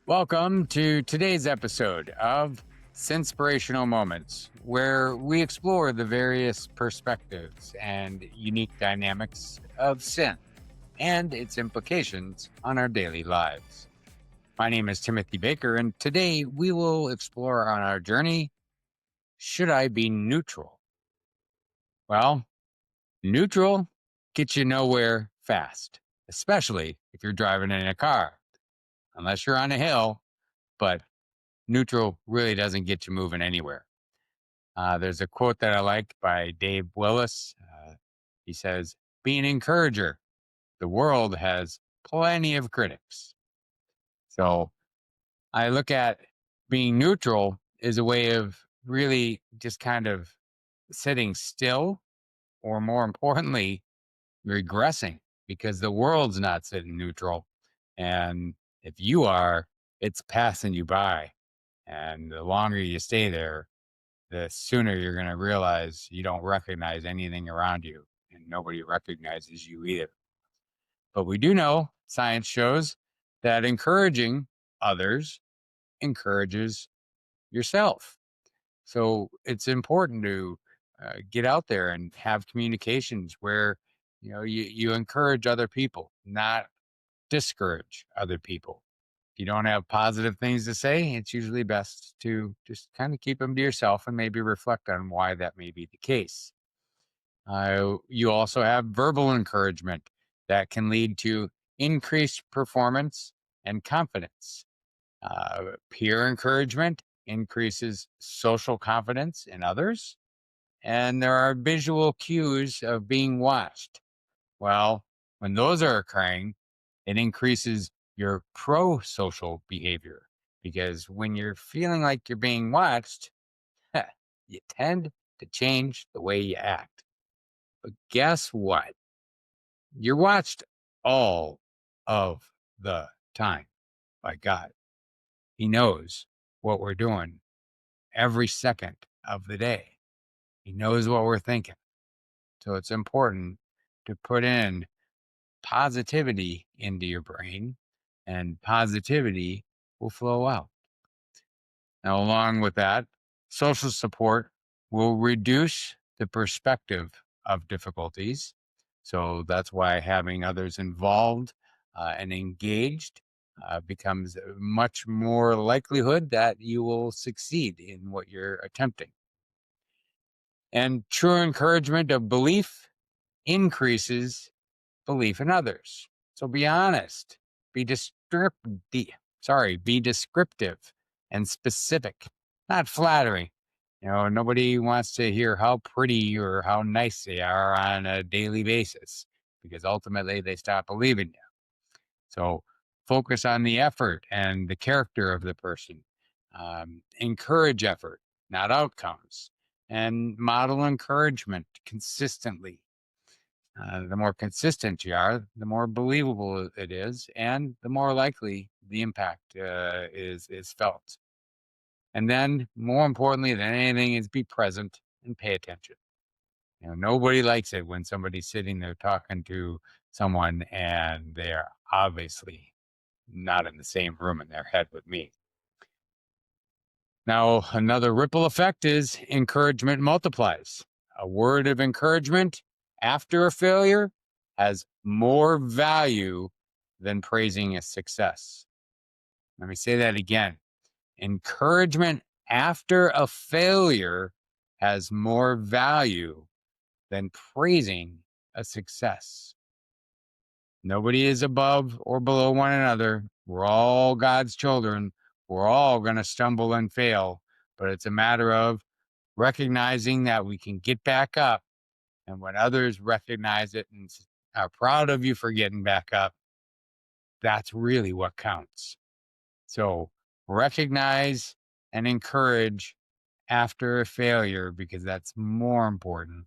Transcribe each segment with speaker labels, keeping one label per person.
Speaker 1: Welcome to today's episode of Sinspirational Moments, where we explore the various perspectives and unique dynamics of sin and its implications on our daily lives. My name is Timothy Baker, and today we will explore on our journey, should I be neutral? Well, neutral gets you nowhere fast, especially if you're driving in a car, unless you're on a hill, but neutral really doesn't get you moving anywhere. There's a quote that I like by Dave Willis. He says, "Be an encourager. The world has plenty of critics." So I look at being neutral as a way of really just kind of sitting still, or more importantly, regressing, because the world's not sitting neutral. And if you are, it's passing you by. And the longer you stay there, the sooner you're going to realize you don't recognize anything around you and nobody recognizes you either. But we do know science shows that encouraging others encourages yourself. So it's important to get out there and have communications where you encourage other people, not discourage other people. If you don't have positive things to say, it's usually best to just kind of keep them to yourself and maybe reflect on why that may be the case. You also have verbal encouragement that can lead to increased performance and confidence. Peer encouragement increases social confidence in others. And there are visual cues of being watched. Well, when those are occurring, it increases your pro social behavior, because when you're feeling like you're being watched, you tend to change the way you act. But guess what? You're watched all of the time by God. He knows what we're doing every second of the day. He knows what we're thinking. So it's important to put in positivity into your brain, and positivity will flow out. Now, along with that, social support will reduce the perspective of difficulties. So that's why having others involved and engaged becomes much more likelihood that you will succeed in what you're attempting. And true encouragement of belief increases belief in others. So be honest, be be descriptive and specific, not flattering. Nobody wants to hear how pretty or how nice they are on a daily basis, because ultimately they stop believing you. So focus on the effort and the character of the person. Encourage effort, not outcomes, and model encouragement consistently. The more consistent you are, the more believable it is, and the more likely the impact is felt. And then, more importantly than anything, is be present and pay attention. Nobody likes it when somebody's sitting there talking to someone and they are obviously not in the same room in their head with me. Now, another ripple effect is encouragement multiplies. A word of encouragement after a failure has more value than praising a success. Let me say that again. Encouragement after a failure has more value than praising a success. Nobody is above or below one another. We're all God's children. We're all going to stumble and fail, but it's a matter of recognizing that we can get back up. And when others recognize it and are proud of you for getting back up, that's really what counts. So recognize and encourage after a failure, because that's more important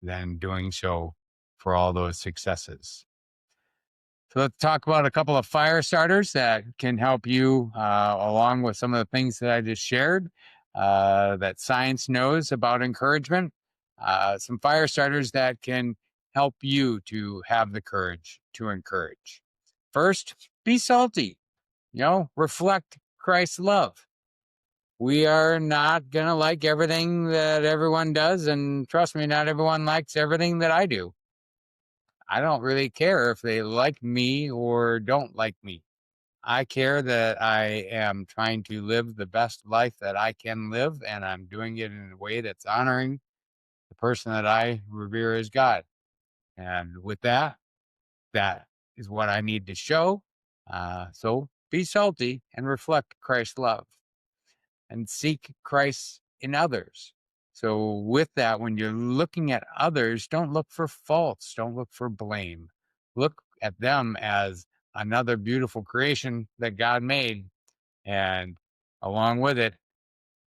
Speaker 1: than doing so for all those successes. So let's talk about a couple of fire starters that can help you, along with some of the things that I just shared, that science knows about encouragement. Some fire starters that can help you to have the courage to encourage. First, be salty. reflect Christ's love. We are not going to like everything that everyone does. And trust me, not everyone likes everything that I do. I don't really care if they like me or don't like me. I care that I am trying to live the best life that I can live, and I'm doing it in a way that's honoring the person that I revere as God. And with that, that is what I need to show. So be salty and reflect Christ's love and seek Christ in others. So, with that, when you're looking at others, don't look for faults, don't look for blame. Look at them as another beautiful creation that God made. And along with it,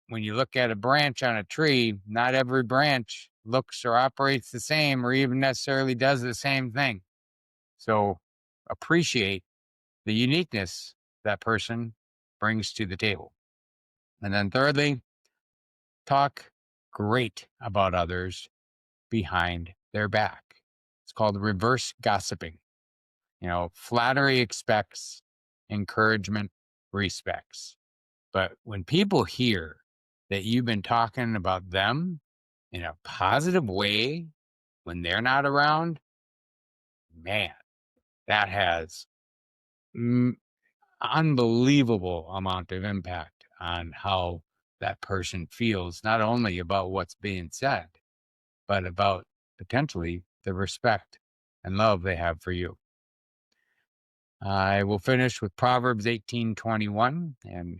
Speaker 1: when you look at a branch on a tree, not every branch looks or operates the same or even necessarily does the same thing. So, appreciate the uniqueness that person brings to the table. And then, thirdly, talk great about others behind their back. It's called reverse gossiping. Flattery expects, encouragement respects. But when people hear that you've been talking about them in a positive way when they're not around, man, that has unbelievable amount of impact on how that person feels, not only about what's being said, but about potentially the respect and love they have for you. I will finish with Proverbs 18:21, and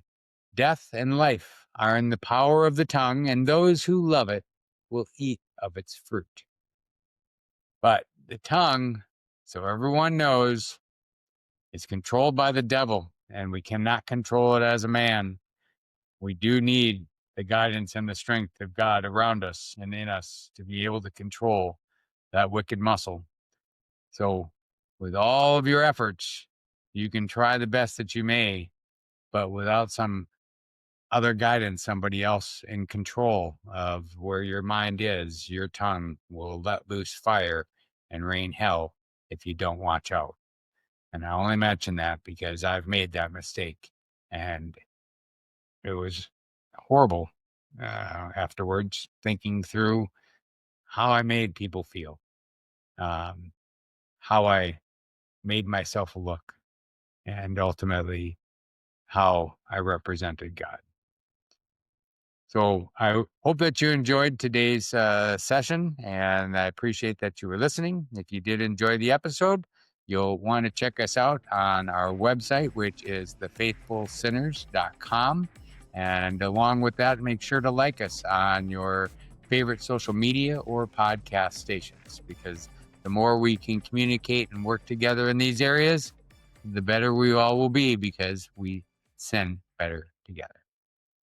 Speaker 1: death and life are in the power of the tongue, and those who love it will eat of its fruit. But the tongue, so everyone knows, is controlled by the devil, and we cannot control it as a man. We do need the guidance and the strength of God around us and in us to be able to control that wicked muscle. So, with all of your efforts, you can try the best that you may, but without some other guidance, somebody else in control of where your mind is, your tongue will let loose fire and rain hell if you don't watch out. And I only mention that because I've made that mistake, and it was horrible afterwards, thinking through how I made people feel, um, how I made myself look, and ultimately how I represented God. So I hope that you enjoyed today's session, and I appreciate that you were listening. If you did enjoy the episode, you'll want to check us out on our website, which is thefaithfulsinners.com. And along with that, make sure to like us on your favorite social media or podcast stations, because the more we can communicate and work together in these areas, the better we all will be, because we sin better together.